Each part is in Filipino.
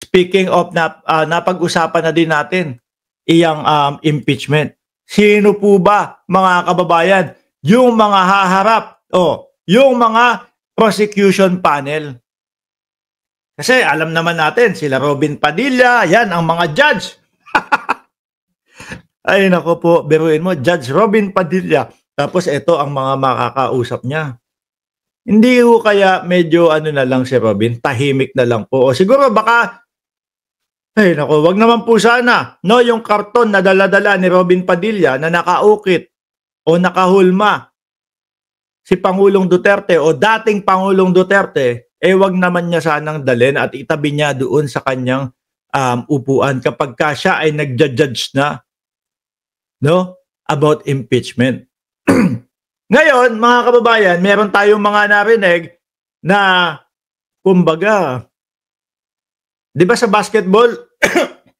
speaking of napag-usapan na din natin iyang impeachment. Sino po ba, mga kababayan, yung mga haharap yung mga prosecution panel? Kasi alam naman natin, sila Robin Padilla, yan ang mga judge. Ay nako po, biruin mo, Judge Robin Padilla. Tapos ito ang mga makakausap niya. Hindi ho kaya medyo na lang si Robin, tahimik na lang po. O siguro baka, ay nako, wag naman po sana, no, yung karton na dala-dala ni Robin Padilla na nakaukit o nakahulma si Pangulong Duterte o dating Pangulong Duterte, wag naman niya sanang dalhin at itabi niya doon sa kanyang upuan kapag siya ay nagja-judge na, no, about impeachment. Ngayon, mga kababayan, meron tayong mga narinig na, kumbaga, di ba sa basketball,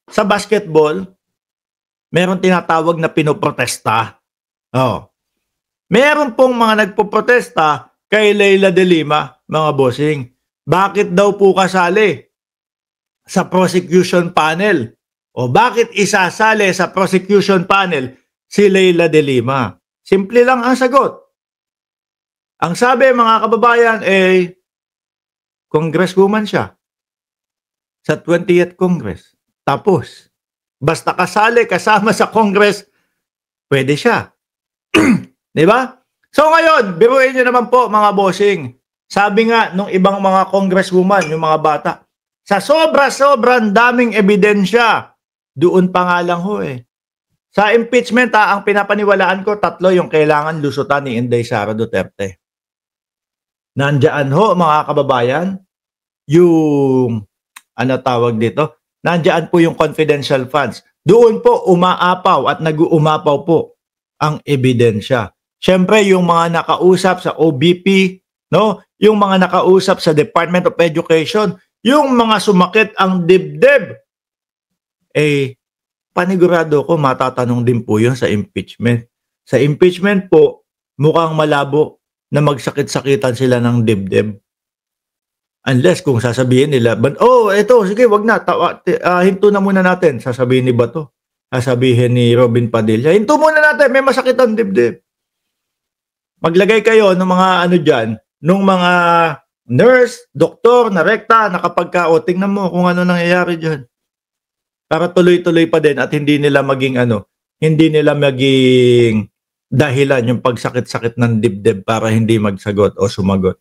sa basketball, meron tinatawag na pinoprotesta. Meron pong mga nagpoprotesta kay Leila de Lima, mga bossing. Bakit daw po kasali sa prosecution panel? O bakit isasali sa prosecution panel si Leila de Lima? Simple lang ang sagot. Ang sabi, mga kababayan, congresswoman siya sa 20th Congress. Tapos, basta kasali kasama sa Congress, pwede siya. Di ba? So ngayon, biruin niyo naman po, mga bossing. Sabi nga nung ibang mga congresswoman, yung mga bata, sa sobrang daming ebidensya, doon pa nga lang ho Sa impeachment, ang pinapaniwalaan ko, 3 yung kailangan lusutan ni Inday Sara Duterte. Nandiyan ho, mga kababayan, yung, tawag dito? Nandiyan po yung confidential funds. Doon po umaapaw at nag-uumapaw po ang ebidensya. Siyempre, yung mga nakausap sa OBP, no? Yung mga nakausap sa Department of Education, yung mga sumakit ang dibdib, panigurado ko matatanong din po yun sa impeachment. Sa impeachment po, mukhang malabo na magsakit-sakitan sila ng dibdib. Unless kung sasabihin nila, eto, sige, wag na, hinto na muna natin, sasabihin ni Bato, sasabihin ni Robin Padilla, hinto muna natin, may masakit ang dibdib. Maglagay kayo ng mga dyan, nung mga nurse, doktor, na rekta, na kapag tingnan mo kung ano nangyayari dyan. Para tuloy-tuloy pa din at hindi nila maging dahilan yung pagsakit-sakit ng dibdib para hindi magsagot o sumagot.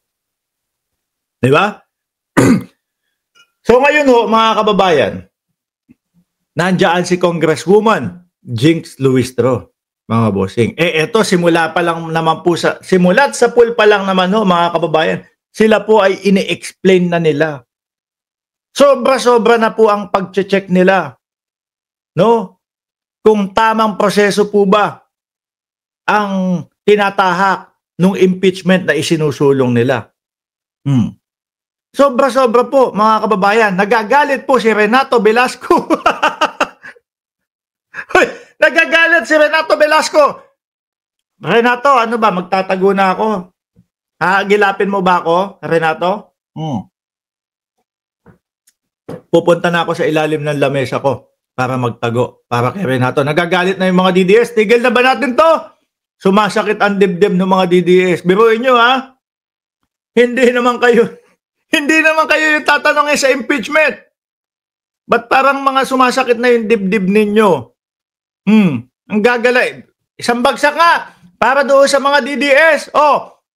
Di ba? So ngayon ho, mga kababayan, nandiyan si Congresswoman Jinx Luistro, mga bossing. Eto, simulat sa pool pa lang naman ho, mga kababayan, sila po ay ini-explain na nila. Sobra-sobra na po ang pag-check nila. No? Kung tamang proseso po ba ang tinatahak ng impeachment na isinusulong nila. Sobra-sobra po, mga kababayan. Nagagalit po si Renato Velasco. Nagagalit si Renato Velasco. Renato, ano ba? Magtatago na ako. Gilapin mo ba ako, Renato? Pupunta na ako sa ilalim ng lamesa ko para magtago, para kay Renato. Nagagalit na yung mga DDS. Tigil na ba natin to? Sumasakit ang dibdib ng mga DDS. Biruin nyo, ha? Hindi naman kayo yung tatanungin sa impeachment. Ba't parang mga sumasakit na yung dibdib ninyo? Ang gagalay. Isang bagsak nga para doon sa mga DDS.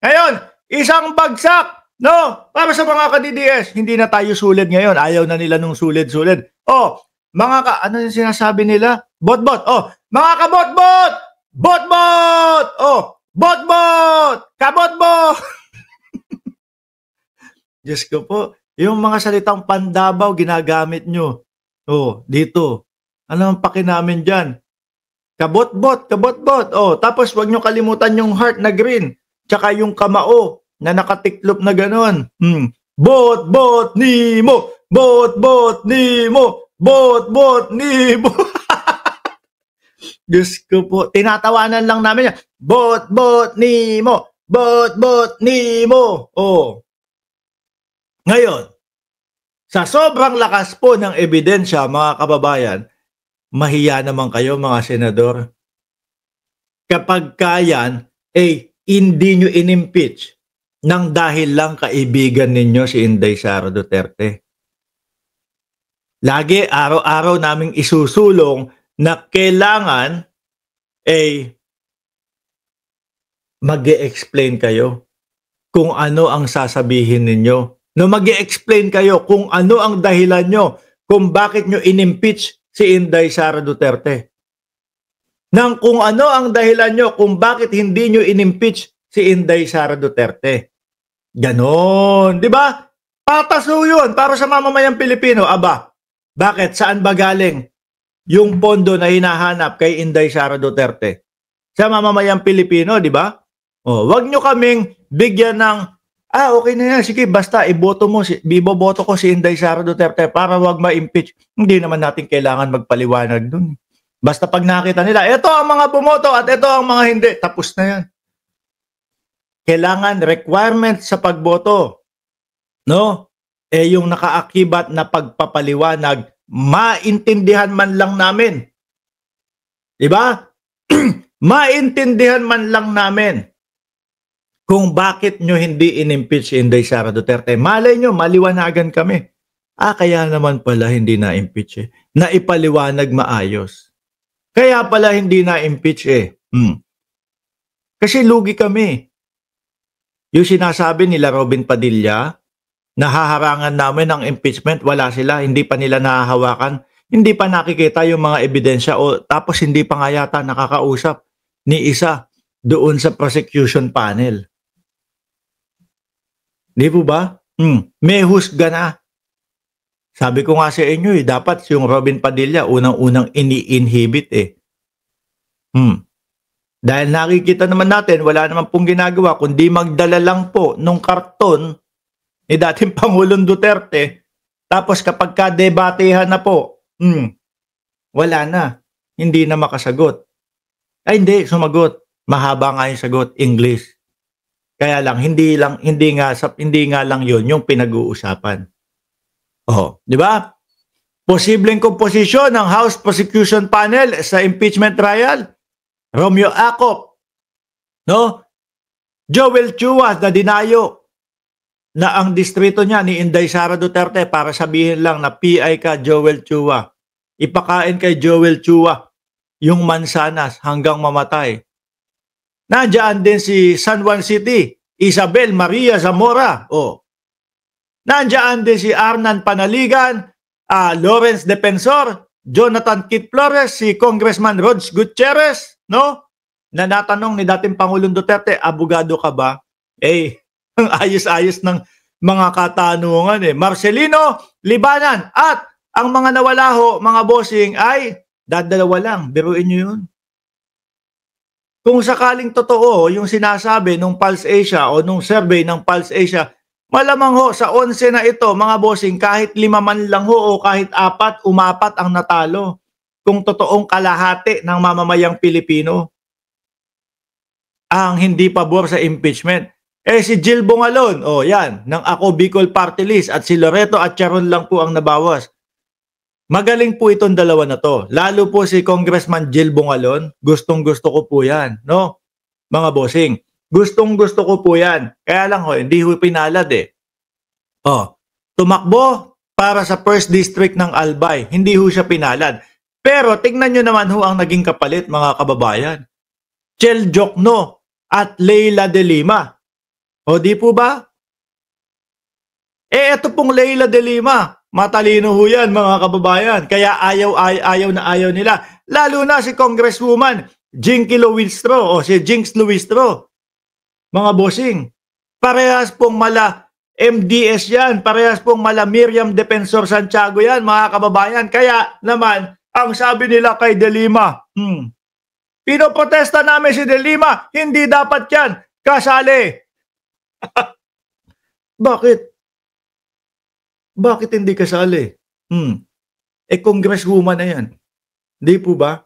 Ngayon, isang bagsak, no? Para sa mga ka-DDS. Hindi na tayo sulit ngayon. Ayaw na nila nung sulit-sulit. Ano yung sinasabi nila? Bot-bot. Mga kabot-bot! Bot-bot! Bot-bot! Kabot-bot! Diyos ko po, yung mga salitang pandabaw ginagamit nyo. Dito. Ano ang paki namin dyan? Kabot-bot, kabot-bot. Tapos wag nyo kalimutan yung heart na green. Tsaka yung kamao na nakatiklop na ganon. Bot-bot, Nemo! Bot-bot, Nemo! Bot-bot, Nemo! Diyos ko po, tinatawanan lang namin yan. Bot-bot, Nemo! Bot-bot, Nemo! Ngayon, Sa sobrang lakas po ng ebidensya, mga kababayan, mahiya naman kayo mga senador. Kapag kayan, hindi nyo in-impeach nang dahil lang kaibigan ninyo si Inday Sara Duterte. Lagi, araw-araw naming isusulong na kailangan mag-e-explain kayo kung ano ang sasabihin ninyo. No, mag-e-explain kayo kung ano ang dahilan nyo kung bakit nyo in-impeach si Inday Sara Duterte. Nang kung ano ang dahilan nyo kung bakit hindi nyo in-impeach si Inday Sara Duterte. Ganon, di ba? Pataso yun para sa mamamayang Pilipino. Aba, bakit? Saan ba galing yung pondo na hinahanap kay Inday Sara Duterte? Sa mamamayang Pilipino, di ba? Oh, wag nyo kaming bigyan ng okay na yan, sige, basta iboto ko si Inday Sara Duterte para wag ma-impeach. Hindi naman natin kailangan magpaliwanag dun. Basta pag nakita nila, ito ang mga bumoto at ito ang mga hindi, tapos na yan. Kailangan requirement sa pagboto, no? Yung nakaakibat na pagpapaliwanag, maintindihan man lang namin. Diba? Maintindihan man lang namin kung bakit nyo hindi in-impeach si Inday Sara Duterte. Malay nyo, maliwanagan kami. Kaya naman pala hindi na-impeach Naipaliwanag maayos. Kaya pala hindi na-impeach Kasi lugi kami. Yung sinasabi nila Robin Padilla, nahaharangan namin ng impeachment, wala sila, hindi pa nila nahahawakan, hindi pa nakikita yung mga ebidensya tapos hindi pa nga yata nakakausap ni isa doon sa prosecution panel. Di po ba? May husga na. Sabi ko nga sa inyo dapat yung Robin Padilla unang-unang ini-inhibit Dahil nakikita naman natin, wala naman pong ginagawa kundi magdala lang po nung karton ni dating Pangulong Duterte. Tapos kapag kadebatehan na po, wala na. Hindi na makasagot. Hindi, sumagot. Mahaba nga yung sagot, English. Kaya lang, hindi nga lang yun yung pinag-uusapan. Di ba? Posibleng komposisyon ng House Prosecution Panel sa impeachment trial. Romeo Acop, no? Joel Chua na dinayo na ang distrito niya ni Inday Sara Duterte para sabihin lang na PI ka, Joel Chua. Ipakain kay Joel Chua yung mansanas hanggang mamatay. Nandiyan din si San Juan City, Isabel Maria Zamora. Nandiyan din si Arnan Panaligan, Lawrence Defensor, Jonathan Kit Flores, si Congressman Rods Gutierrez, no? Na natanong ni dating Pangulong Duterte, abogado ka ba? Ang ayos-ayos ng mga katanungan Marcelino Libanan at ang mga nawala mga bossing ay dadalawa lang. Biruin nyo yun. Kung sakaling totoo yung sinasabi nung Pulse Asia o nung survey ng Pulse Asia, malamang sa 11 na ito, mga bossing, kahit 5 man lang o kahit 4, umapat ang natalo. Kung totoong kalahati ng mamamayang Pilipino ang hindi pabor sa impeachment. Si Jill Bongalon, yan, ng Ako Bicol Party List at si Loreto at Charon lang po ang nabawas. Magaling po itong dalawa na to. Lalo po si Congressman Jill Bongalon, gustong-gusto ko po yan, no? Mga bossing. Gustong-gusto ko po yan. Kaya lang hindi pinalad tumakbo para sa 1st District ng Albay. Hindi siya pinalad. Pero tingnan nyo naman ang naging kapalit, mga kababayan. Chel Jokno at Leila de Lima. Di po ba? Ito pong Leila de Lima. Matalino yan, mga kababayan. Kaya ayaw na ayaw nila. Lalo na si Congresswoman Jinky Luistro si Jinx Luistro. Mga bossing, parehas pong mala MDS yan, parehas pong mala Miriam Defensor Santiago yan, mga kababayan. Kaya naman, ang sabi nila kay De Lima, pinoprotesta namin si De Lima, hindi dapat yan kasali. Bakit? Bakit hindi kasali? Congresswoman na yan. Di po ba?